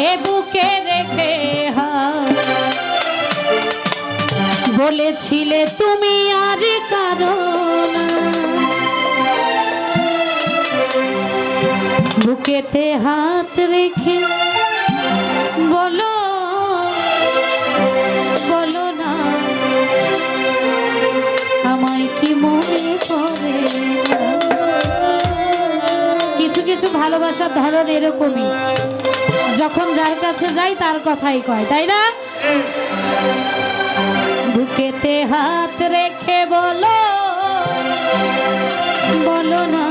এ বুকে রেখে বলেছিলে তুমি আর কারো না, বুকেতে হাত রেখে বলো বলো না আমায় কি মনে পড়ে না। কিছু কিছু ভালোবাসার ধরন এরকমই, যখন যার কাছে যাই তার কথাই কয়, তাই না? বুকেতে হাত রেখে বলো বলো না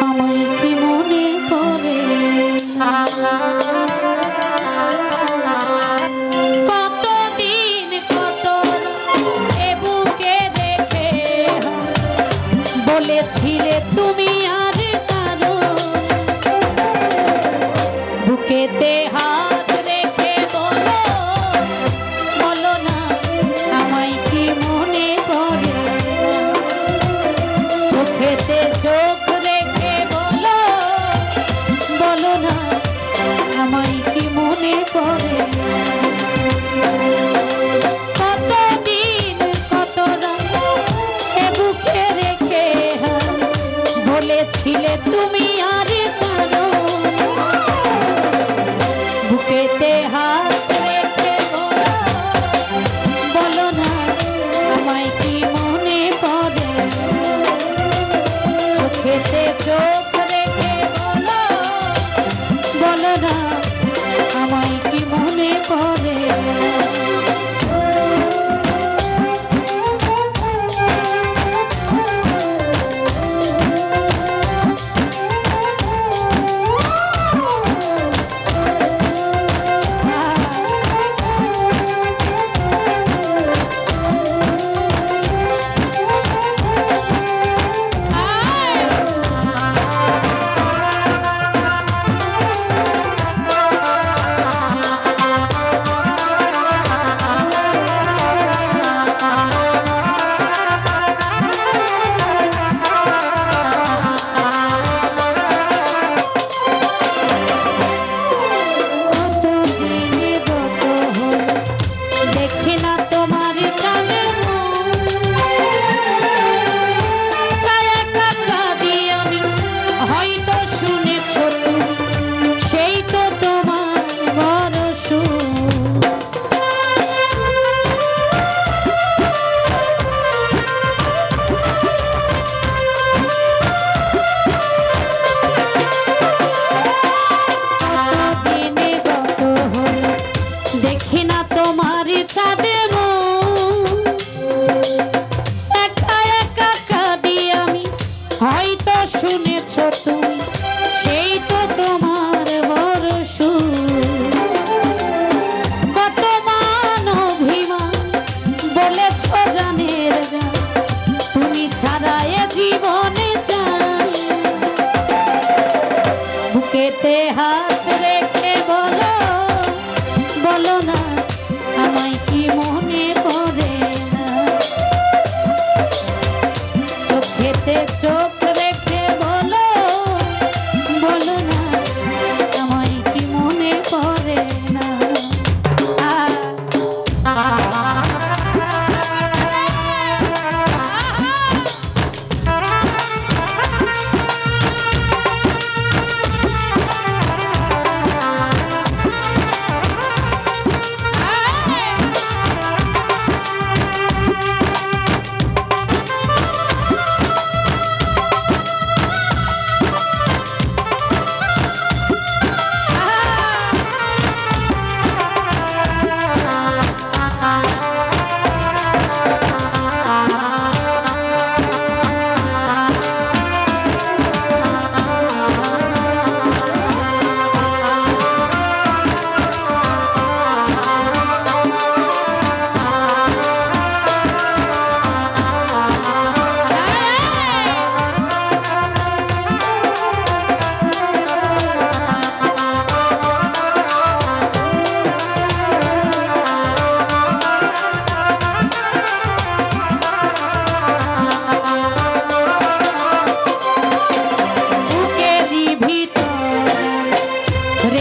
আমায় কি মনে পড়ে। কতদিন কত এ বুকে রেখে বলেছিলে তুমি আর কারো, বুকেতে হাত রেখে বলো বলো না আমায় কি মনে পড়ে। চোখেতে চোখ রেখে বলো বলো না আমায় কি মনে পড়ে। কতদিন কত রাত এ বুকে রেখে বলেছিলে তুমি আর কারো, বুকেতে হাত রেখে বলো বলো না আমায় কি মনে পড়ে। চোখেতে চোখ রেখে বলো বলো না আমায় কি মনে পড়ে। বুকেতে হাত রেখে বলো বলো না আমায় কি মনে পড়ে না। চোখেতে চোখ রেখে বলো বলো না আমায় কি মনে পড়ে না।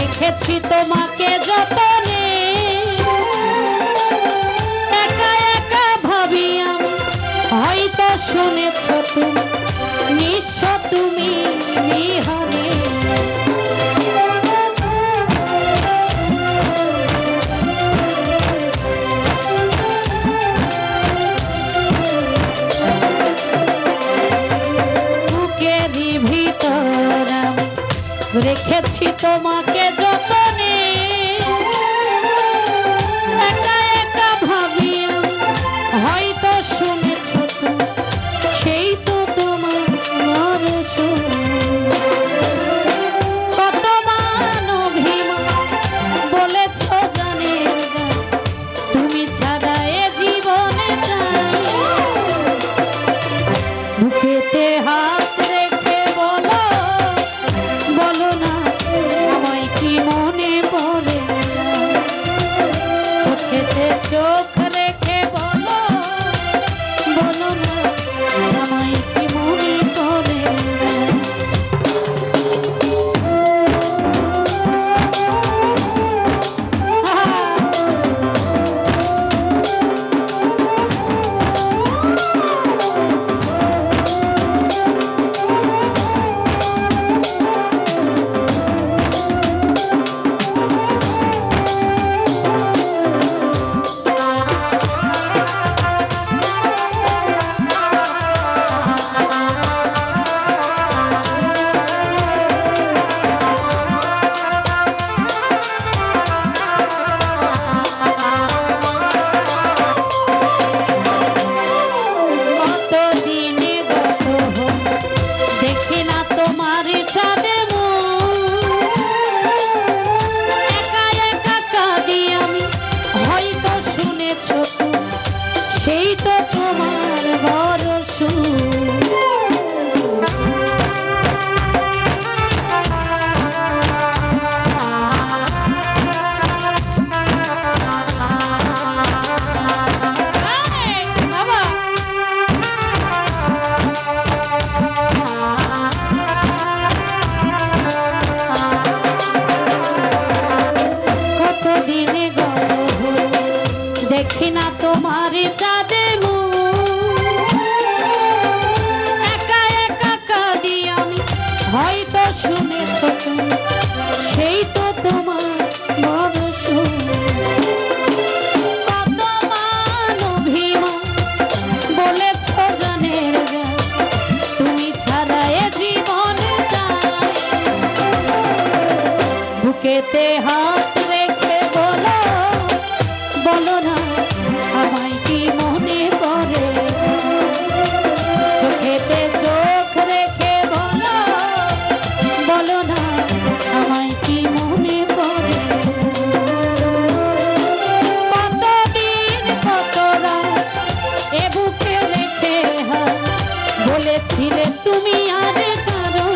রেখেছি তোমাকে যতনে, একা একা ভাবি আমি, হয়তো শুনেছ তুমি নিঃস্ব তুমি বিহনে। বুকেরই ভিতর আমি রেখেছি তোমাকে যতনে, একা একা ভাবি আমি, হয়তো শুনেছ তুমি সেই তো তোমার মরশুম। কত মান অভিমান বলেছ জানে তুমি ছাড়া এ জীবনে চাই, বুকেতে হাত রেখে বলো, বলো না আমায় কি মনে পড়ে, চোখেতে চোখ রেখে বলো, বলো না আমায় কি মনে পড়ে। দেখি না তোমার চাঁদে একা একা কাঁদি আমি, হয়তো শুনেছ তুমি সেই তো তোমার ভরসা। দেখি না তোমার চাঁদে একা একা কাঁদি আমি, হয়তো শুনেছ তুমি সেই তো তোমার ভরসা। কত মান অভিমান বলেছ জানের তুমি ছাড়া এ জীবনে চাই, বুকেতে হাত রেখে বলো, বলো না আমায় কি মনে পড়ে, চোখেতে চোখ রেখে বলো, বলো না আমায় কি মনে পড়ে। কতদিন কত রাত এ বুকে রেখে বলেছিলে তুমি আর কারো